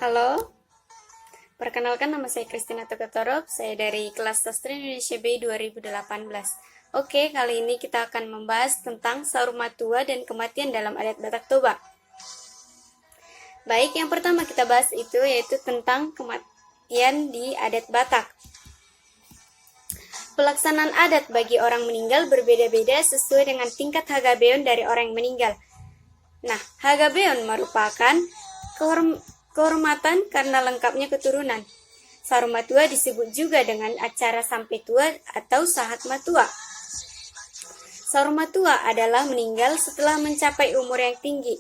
Halo, perkenalkan nama saya Christina Tokotorop, saya dari kelas Sastra Indonesia B 2018. Oke, kali ini kita akan membahas tentang Saur Matua dan kematian dalam adat Batak Toba. Baik, yang pertama kita bahas itu yaitu tentang kematian di adat Batak. Pelaksanaan adat bagi orang meninggal berbeda-beda sesuai dengan tingkat hagabeon dari orang yang meninggal. Nah, hagabeon merupakan kehormatan karena lengkapnya keturunan. Saur Matua disebut juga dengan acara sampai tua atau sahat matua. Saur Matua adalah meninggal setelah mencapai umur yang tinggi.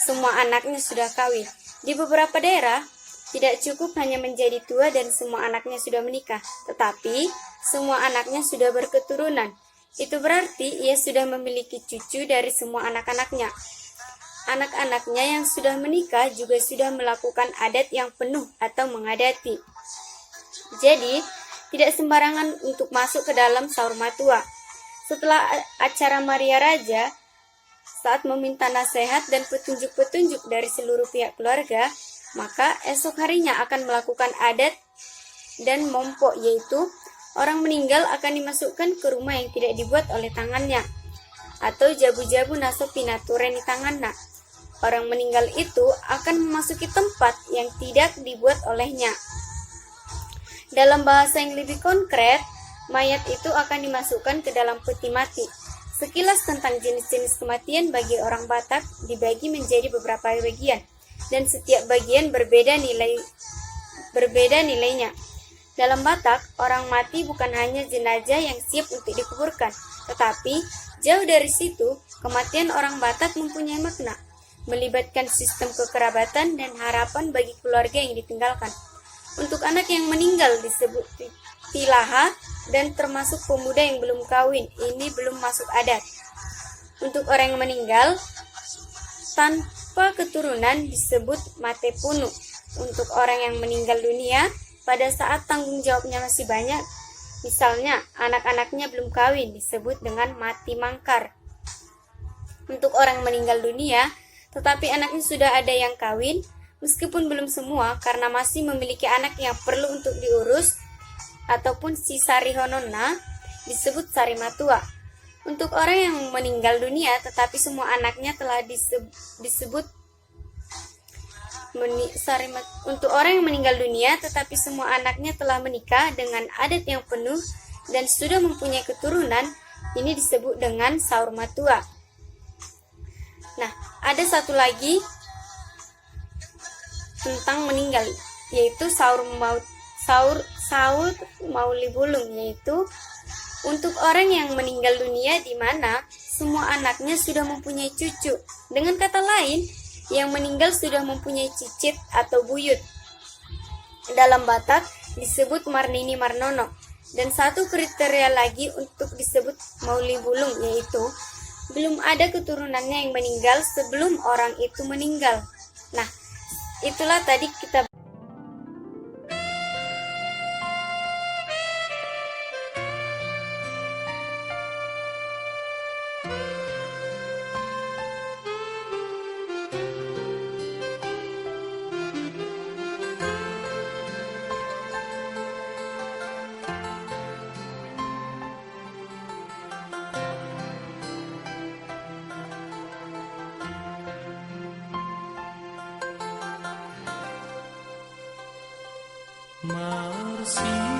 Semua anaknya sudah kawin. Di beberapa daerah, tidak cukup hanya menjadi tua dan semua anaknya sudah menikah, tetapi semua anaknya sudah berketurunan. Itu berarti ia sudah memiliki cucu dari semua anak-anaknya. Anak-anaknya yang sudah menikah juga sudah melakukan adat yang penuh atau mengadati. Jadi, tidak sembarangan untuk masuk ke dalam Saur Matua. Setelah acara Maria Raja, saat meminta nasihat dan petunjuk-petunjuk dari seluruh pihak keluarga, maka esok harinya akan melakukan adat dan mompo, yaitu orang meninggal akan dimasukkan ke rumah yang tidak dibuat oleh tangannya, atau jabu-jabu naso pinaturen di tangannya. Orang meninggal itu akan memasuki tempat yang tidak dibuat olehnya. Dalam bahasa yang lebih konkret, mayat itu akan dimasukkan ke dalam peti mati. Sekilas tentang jenis-jenis kematian bagi orang Batak dibagi menjadi beberapa bagian, dan setiap bagian berbeda nilainya. Dalam Batak, orang mati bukan hanya jenazah yang siap untuk dikuburkan, tetapi jauh dari situ, kematian orang Batak mempunyai makna, melibatkan sistem kekerabatan dan harapan bagi keluarga yang ditinggalkan. Untuk anak yang meninggal disebut tilaha dan termasuk pemuda yang belum kawin, ini belum masuk adat. Untuk orang yang meninggal tanpa keturunan disebut mate punu. Untuk orang yang meninggal dunia pada saat tanggung jawabnya masih banyak, misalnya anak-anaknya belum kawin, disebut dengan mati mangkar. Untuk orang yang meninggal dunia tetapi anaknya sudah ada yang kawin, meskipun belum semua karena masih memiliki anak yang perlu untuk diurus, ataupun si sarihononna, disebut sari matua. Untuk orang yang meninggal dunia tetapi semua anaknya telah untuk orang yang meninggal dunia tetapi semua anaknya telah menikah dengan adat yang penuh dan sudah mempunyai keturunan, ini disebut dengan Saur Matua. Nah, ada satu lagi tentang meninggal, yaitu Saur Mauli Bulung, yaitu untuk orang yang meninggal dunia di mana semua anaknya sudah mempunyai cucu. Dengan kata lain, yang meninggal sudah mempunyai cicit atau buyut. Dalam Batak disebut Marnini Marnono. Dan satu kriteria lagi untuk disebut Mauli Bulung, yaitu belum ada keturunannya yang meninggal sebelum orang itu meninggal. Nah, itulah tadi kita Marsi